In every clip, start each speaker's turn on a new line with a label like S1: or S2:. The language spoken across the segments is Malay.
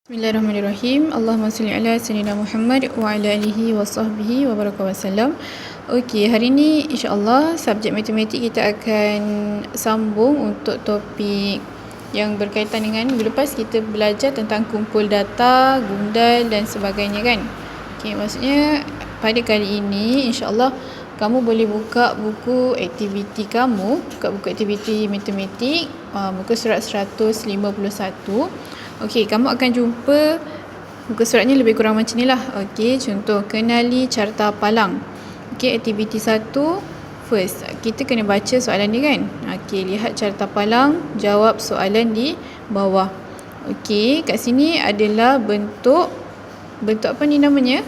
S1: Bismillahirrahmanirrahim. Allahumma salli ala sayyidina Muhammad wa ala alihi wa sahbihi wa baraka wasallam. Okey, hari ni insya-Allah subjek matematik kita akan sambung untuk topik yang berkaitan dengan minggu lepas kita belajar tentang kumpul data, gundal dan sebagainya kan. Okey, maksudnya pada kali ini insya-Allah kamu boleh buka buku aktiviti kamu, buka buku aktiviti matematik, muka surat 151. Okey, kamu akan jumpa muka suratnya lebih kurang macam ni lah. Okey, contoh kenali carta palang. Okey, aktiviti 1 first. Kita kena baca soalan ni kan. Okey, lihat carta palang, jawab soalan di bawah. Okey, kat sini adalah bentuk apa ni namanya?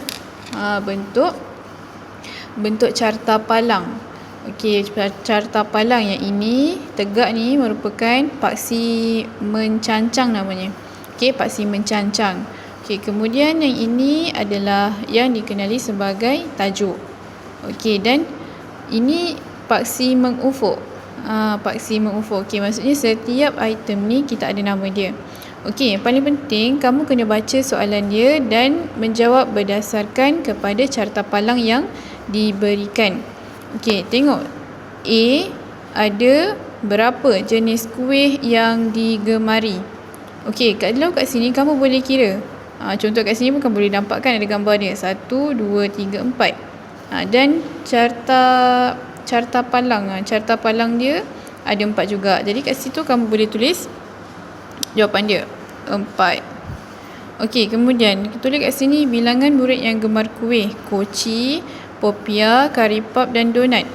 S1: Bentuk carta palang. Okey, carta palang yang ini tegak ni merupakan paksi mencancang namanya. Okey, paksi mencancang. Okey, kemudian yang ini adalah yang dikenali sebagai tajuk. Okey, dan ini paksi mengufuk. Paksi mengufuk. Okey, maksudnya setiap item ni kita ada nama dia. Okey, yang paling penting kamu kena baca soalan dia dan menjawab berdasarkan kepada carta palang yang diberikan. Okey, tengok. A ada berapa jenis kuih yang digemari? Okey, kat sini kamu boleh kira. Contoh kat sini pun kamu boleh nampak kan ada gambar dia. 1, 2, 3, 4. Dan carta palang. Carta palang dia ada 4 juga. Jadi kat situ kamu boleh tulis jawapan dia. 4. Okey, kemudian kita tulis kat sini bilangan murid yang gemar kuih. Koci, popia, karipap dan donat.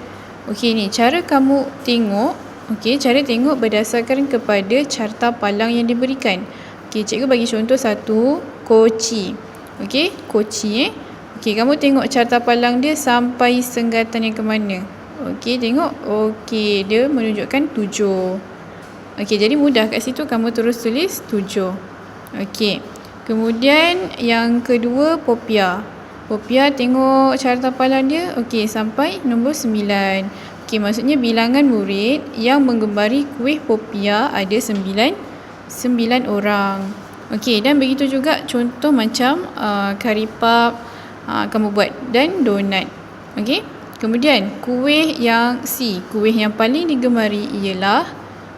S1: Okey, ni cara kamu tengok. Okey, cara tengok berdasarkan kepada carta palang yang diberikan. Okey, cikgu bagi contoh 1, koci. Okey, koci Okey, kamu tengok carta palang dia sampai senggatan yang ke mana? Okey, tengok. Okey, dia menunjukkan 7. Okey, jadi mudah kat situ kamu terus tulis 7. Okey. Kemudian yang kedua popia. Popia tengok carta palang dia. Okey, sampai nombor 9. Okey, maksudnya bilangan murid yang menggemari kuih popia ada 9 orang. Okey, dan begitu juga contoh macam karipap kamu buat dan donat. Okey. Kemudian kuih yang C, kuih yang paling digemari ialah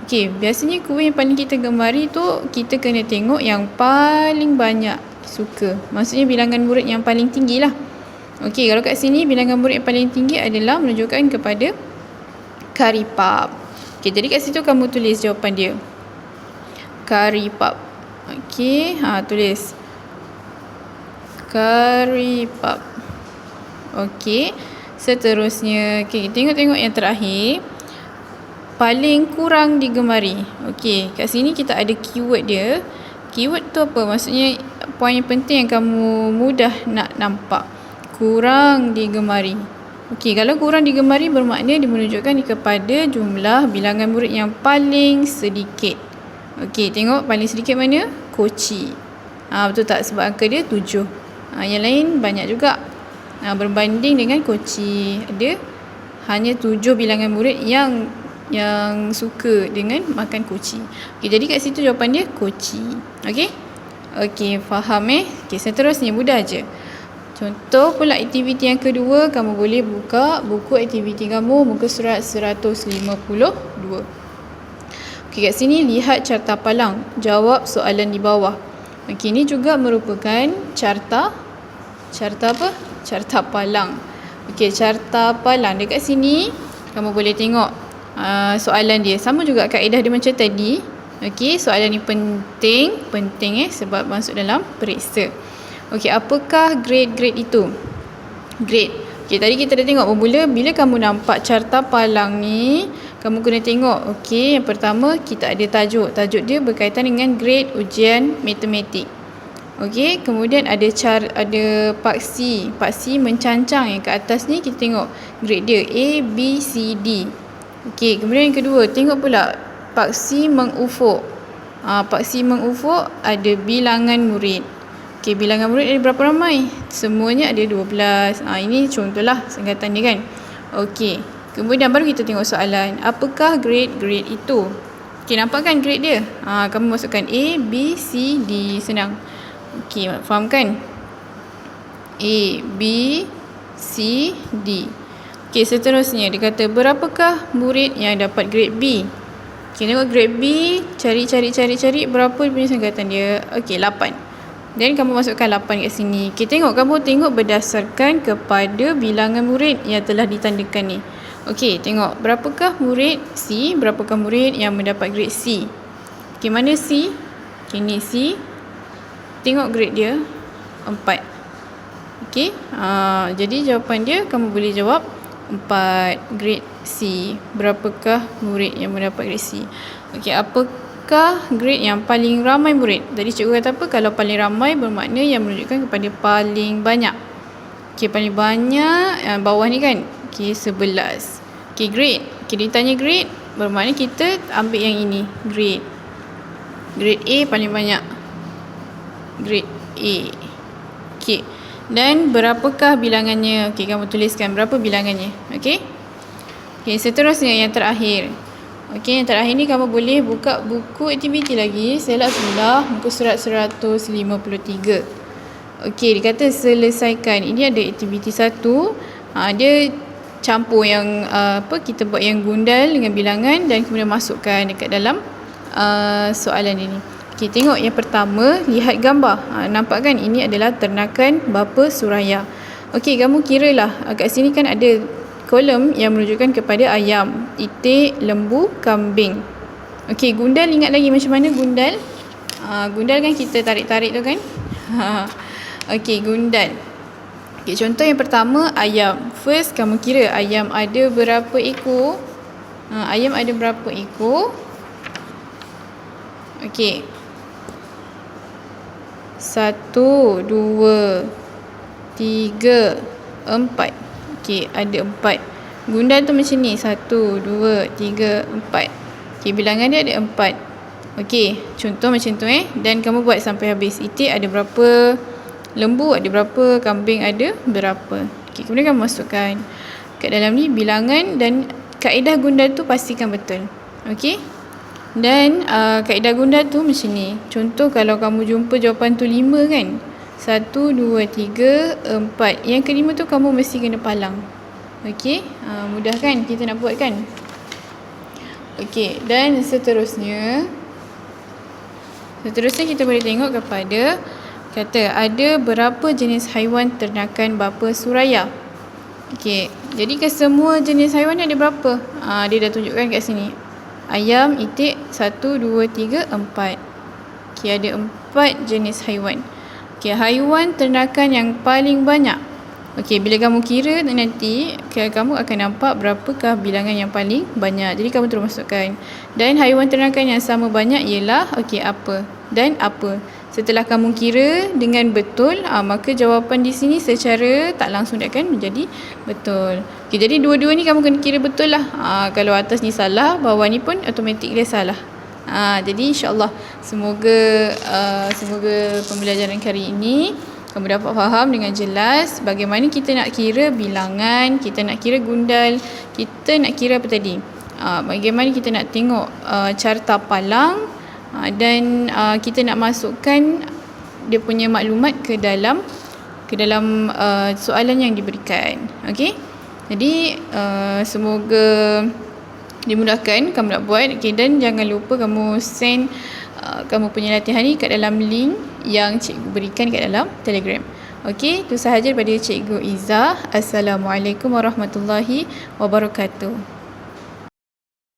S1: biasanya kuih yang paling kita gemari tu kita kena tengok yang paling banyak suka. Maksudnya bilangan murid yang paling tinggi lah. Okey, kalau kat sini bilangan murid yang paling tinggi adalah menunjukkan kepada karipap. Okey, jadi kat situ kamu tulis jawapan dia. Karipap. Okey, tulis karipap. Okey, seterusnya tengok yang terakhir. Paling kurang digemari. Okey, kat sini kita ada keyword dia. Keyword tu apa? Maksudnya poin yang penting yang kamu mudah nak nampak. Kurang digemari. Okey, kalau kurang digemari bermakna dia menunjukkan kepada jumlah bilangan murid yang paling sedikit. Okey, tengok paling sedikit mana? Koci. Betul tak? Sebab angka dia 7. Yang lain banyak juga. Berbanding dengan koci. Ada hanya 7 bilangan murid yang suka dengan makan koci. Okey, jadi kat situ jawapan dia koci. Okey? Okey, faham Okey, seterusnya mudah aje. Contoh pula aktiviti yang kedua, kamu boleh buka buku aktiviti kamu muka surat 152. Okey, kat sini lihat carta palang, jawab soalan di bawah. Okey, ini juga merupakan carta apa? Carta palang. Okey, carta palang dekat sini kamu boleh tengok soalan dia. Sama juga kaedah dia macam tadi. Okey, soalan ni penting sebab masuk dalam periksa. Okey, apakah grade itu? Grade. Okey, tadi kita dah tengok bermula bila kamu nampak carta palang ni, kamu kena tengok. Okey, yang pertama kita ada tajuk. Tajuk dia berkaitan dengan grade ujian matematik. Okey, kemudian ada paksi mencancang yang ke atas ni kita tengok grade dia A, B, C, D. Okey, kemudian yang kedua, tengok pula paksi mengufuk. Paksi mengufuk ada bilangan murid. Okey, bilangan murid ada berapa ramai? Semuanya ada 12. Ini contohlah senggatan dia kan. Okey, kemudian baru kita tengok soalan. Apakah grade itu? Okey, nampak kan grade dia? Kamu masukkan A, B, C, D. Senang. Okey, faham kan? A, B, C, D. Okey, seterusnya dia kata berapakah murid yang dapat grade B? Okey, tengok grade B, cari berapa dia punya singkatan dia. Okey, 8. Dan kamu masukkan 8 kat sini. Okey, kamu tengok berdasarkan kepada bilangan murid yang telah ditandakan ni. Okey, tengok berapakah murid C, berapakah murid yang mendapat grade C. Okey, mana C? Okey, ni C. Tengok grade dia 4. Okey, jadi jawapan dia kamu boleh jawab 4 grade C. Berapakah murid yang mendapat grade C? Okey, apakah grade yang paling ramai murid? Tadi cikgu kata apa? Kalau paling ramai bermakna yang menunjukkan kepada paling banyak. Okey, paling banyak bawah ni kan? Okey, 11. Okey, grade. Okey, ditanya grade bermakna kita ambil yang ini, grade. Grade A paling banyak. Grade A. Okey. Dan berapakah bilangannya? Okey, kamu tuliskan berapa bilangannya. Okey. Okey, seterusnya yang terakhir. Okey, yang terakhir ni kamu boleh buka buku aktiviti lagi. Selak sebelah muka surat 153. Okey, dia kata selesaikan. Ini ada aktiviti 1. Dia campur yang kita buat yang gundal dengan bilangan dan kemudian masukkan dekat dalam soalan ini. Okey, tengok yang pertama, lihat gambar. Nampak kan ini adalah ternakan bapa Suraya. Okey, kamu kiralah. Kat sini kan ada kolom yang menunjukkan kepada ayam, itik, lembu, kambing. Okey, gundal ingat lagi macam mana gundal? Gundal kan kita tarik-tarik tu kan? Okey, gundal. Okey, contoh yang pertama ayam. First kamu kira ayam ada berapa ekor? Ayam ada berapa ekor? Okey. 1, 2, 3, 4. Okey, ada 4. Gundal tu macam ni. 1, 2, 3, 4. Okey, bilangan dia ada 4. Okey, contoh macam tu Dan kamu buat sampai habis. Itik ada berapa? Lembu ada berapa? Kambing ada berapa? Okey, kemudian kamu masukkan kat dalam ni bilangan dan kaedah gundal tu pastikan betul. Okey? Dan kaedah gundal tu macam ni. Contoh kalau kamu jumpa jawapan tu 5 kan? 1, 2, 3, 4. Yang kelima tu kamu mesti kena palang. Okey? Mudah kan kita nak buat kan? Okey, dan seterusnya kita boleh tengok kepada kata ada berapa jenis haiwan ternakan bapa Suraya. Okey, jadi kesemua jenis haiwan ni ada berapa? Dia dah tunjukkan kat sini. Ayam, itik, 1, 2, 3, 4. Okey, ada 4 jenis haiwan. Okey, haiwan ternakan yang paling banyak. Okey, bila kamu kira nanti, kamu akan nampak berapakah bilangan yang paling banyak. Jadi kamu terus masukkan. Dan haiwan ternakan yang sama banyak ialah, okey, apa? Dan apa? Setelah kamu kira dengan betul, maka jawapan di sini secara tak langsung dia akan menjadi betul. Okay, jadi dua-dua ni kamu kena kira betul lah. Kalau atas ni salah, bawah ni pun automatik dia salah. Jadi insyaAllah semoga pembelajaran kali ini kamu dapat faham dengan jelas bagaimana kita nak kira bilangan, kita nak kira gundal, kita nak kira apa tadi? Bagaimana kita nak tengok carta palang, dan kita nak masukkan dia punya maklumat ke dalam soalan yang diberikan. Okey, jadi semoga dimudahkan kamu nak buat. Okey, dan jangan lupa kamu send kamu punya latihan ni kat dalam link yang cikgu berikan kat dalam Telegram. Okey, itu sahaja daripada Cikgu Izzah. Assalamualaikum warahmatullahi wabarakatuh.